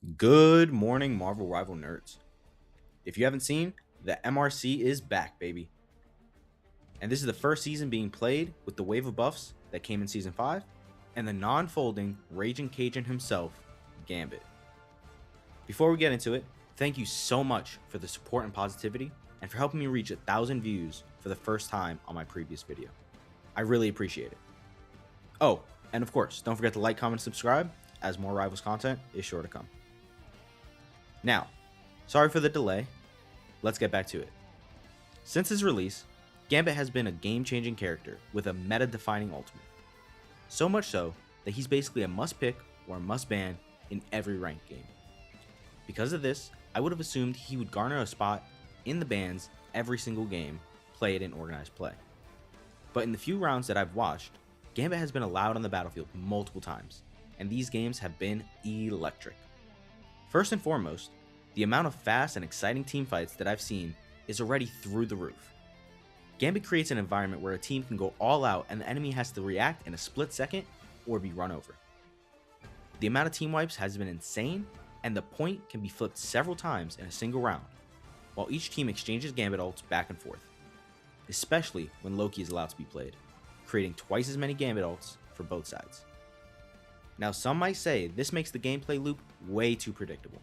Good morning, Marvel Rival nerds. If you haven't seen, the MRC is back, baby. And this is the first season being played with the wave of buffs that came in Season 5 and the non-folding Raging Cajun himself, Gambit. Before we get into it, thank you so much for the support and positivity and for helping me reach 1,000 views for the first time on my previous video. I really appreciate it. Oh, and of course, don't forget to like, comment, and subscribe, as more Rivals content is sure to come. Now, sorry for the delay, let's get back to it. Since his release, Gambit has been a game-changing character with a meta-defining ultimate. So much so that he's basically a must-pick or must-ban in every ranked game. Because of this, I would have assumed he would garner a spot in the bans every single game played in organized play. But in the few rounds that I've watched, Gambit has been allowed on the battlefield multiple times, and these games have been electric. First and foremost, the amount of fast and exciting teamfights that I've seen is already through the roof. Gambit creates an environment where a team can go all out and the enemy has to react in a split second or be run over. The amount of team wipes has been insane, and the point can be flipped several times in a single round, while each team exchanges Gambit ults back and forth, especially when Loki is allowed to be played, creating twice as many Gambit ults for both sides. Now, some might say this makes the gameplay loop way too predictable,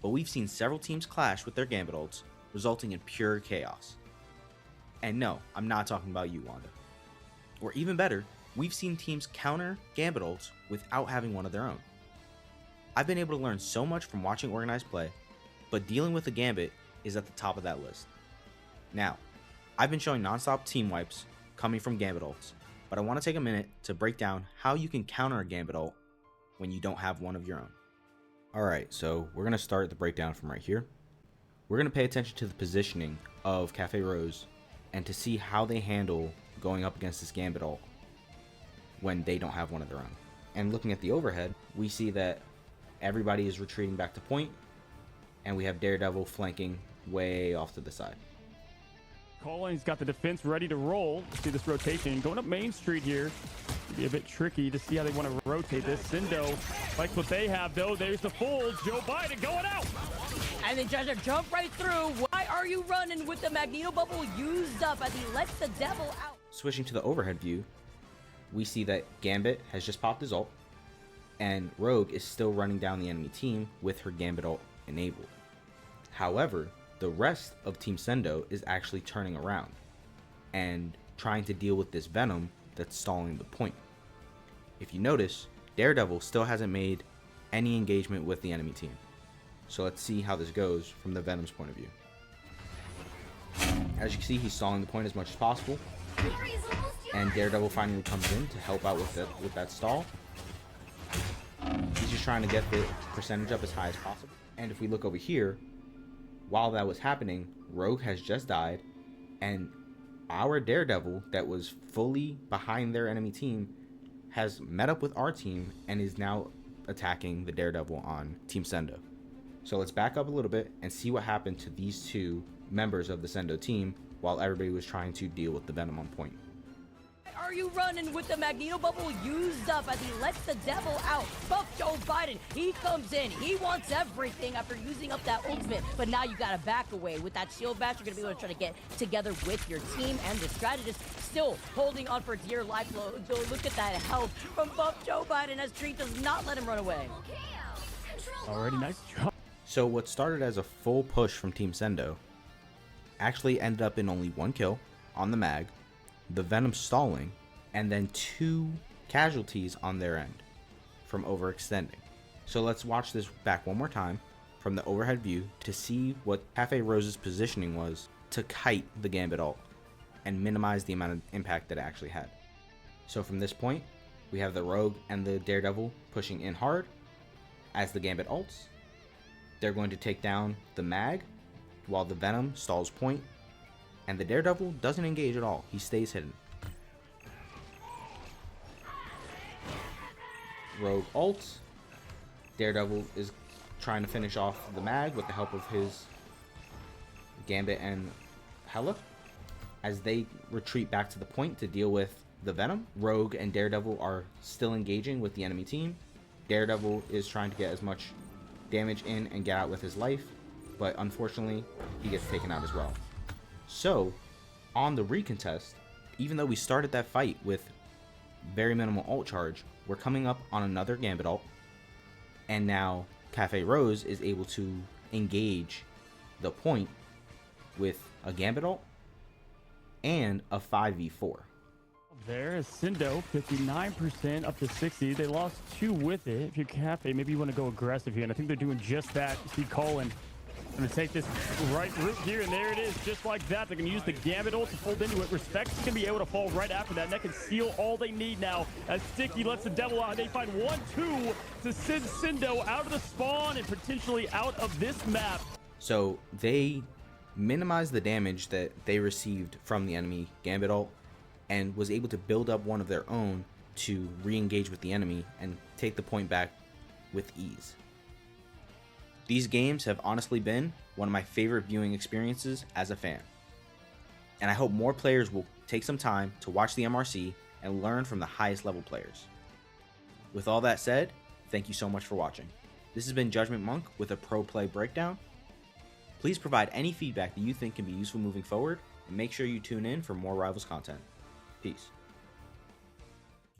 but we've seen several teams clash with their Gambit ults, resulting in pure chaos. And no, I'm not talking about you, Wanda. Or even better, we've seen teams counter Gambit ults without having one of their own. I've been able to learn so much from watching organized play, but dealing with the Gambit is at the top of that list. Now, I've been showing non-stop team wipes coming from Gambit ults, but I want to take a minute to break down how you can counter a Gambit ult when you don't have one of your own. Alright, so we're going to start the breakdown from right here. We're going to pay attention to the positioning of Cafe Rose and to see how they handle going up against this Gambit ult when they don't have one of their own. And looking at the overhead, we see that everybody is retreating back to point, and we have Daredevil flanking way off to the side. He's got the defense ready to roll. See this rotation going up Main Street here. Be a bit tricky to see how they want to rotate this. Sindo likes what they have though. There's the full Joe Biden going out. And then tries to jump right through. Why are you running with the Magneto bubble used up as he lets the devil out? Switching to the overhead view, we see that Gambit has just popped his ult, and Rogue is still running down the enemy team with her Gambit ult enabled. However, the rest of Team Sendo is actually turning around and trying to deal with this Venom that's stalling the point. If you notice, Daredevil still hasn't made any engagement with the enemy team. So let's see how this goes from the Venom's point of view. As you can see, he's stalling the point as much as possible, and Daredevil finally comes in to help out with that stall. He's just trying to get the percentage up as high as possible. And if we look over here, while that was happening, Rogue has just died, and our Daredevil that was fully behind their enemy team has met up with our team and is now attacking the Daredevil on Team Sendo. So let's back up a little bit and see what happened to these two members of the Sendo team while everybody was trying to deal with the Venom on point. Are you running with the Magneto bubble used up as he lets the devil out? Buff Joe Biden, he comes in, he wants everything after using up that ultimate, but now you gotta back away. With that shield bash, you're gonna be able to try to get together with your team, and the strategist still holding on for dear life. Look at that health from Buff Joe Biden as Tree does not let him run away. Already nice job. So what started as a full push from Team Sendo actually ended up in only one kill on the mag, the Venom stalling, and then 2 casualties on their end from overextending. So let's watch this back one more time from the overhead view to see what Cafe Rose's positioning was to kite the Gambit ult and minimize the amount of impact that it actually had. So from this point, we have the Rogue and the Daredevil pushing in hard as the Gambit ults. They're going to take down the mag while the Venom stalls point, and the Daredevil doesn't engage at all. He stays hidden. Rogue ults. Daredevil is trying to finish off the mag with the help of his Gambit and Hela. As they retreat back to the point to deal with the Venom, Rogue and Daredevil are still engaging with the enemy team. Daredevil is trying to get as much damage in and get out with his life, but unfortunately, he gets taken out as well. So, on the recontest, even though we started that fight with very minimal ult charge, we're coming up on another Gambit ult, and now Cafe Rose is able to engage the point with a Gambit ult and a 5v4. There is Sindo, 59% up to 60. They lost 2 with it. If you're Cafe, maybe you want to go aggressive here, and I think they're doing just that. You see Colin going to take this right route here, and there it is, just like that. They're going to use the Gambit ult to fold into it. Respect's going to be able to fall right after that, and that can seal all they need now as Sticky lets the devil out. They find 1-2 to send Sindo out of the spawn and potentially out of this map. So they minimized the damage that they received from the enemy Gambit ult and was able to build up one of their own to re-engage with the enemy and take the point back with ease. These games have honestly been one of my favorite viewing experiences as a fan. And I hope more players will take some time to watch the MRC and learn from the highest level players. With all that said, thank you so much for watching. This has been Judgment Monk with a pro play breakdown. Please provide any feedback that you think can be useful moving forward, and make sure you tune in for more Rivals content. Peace.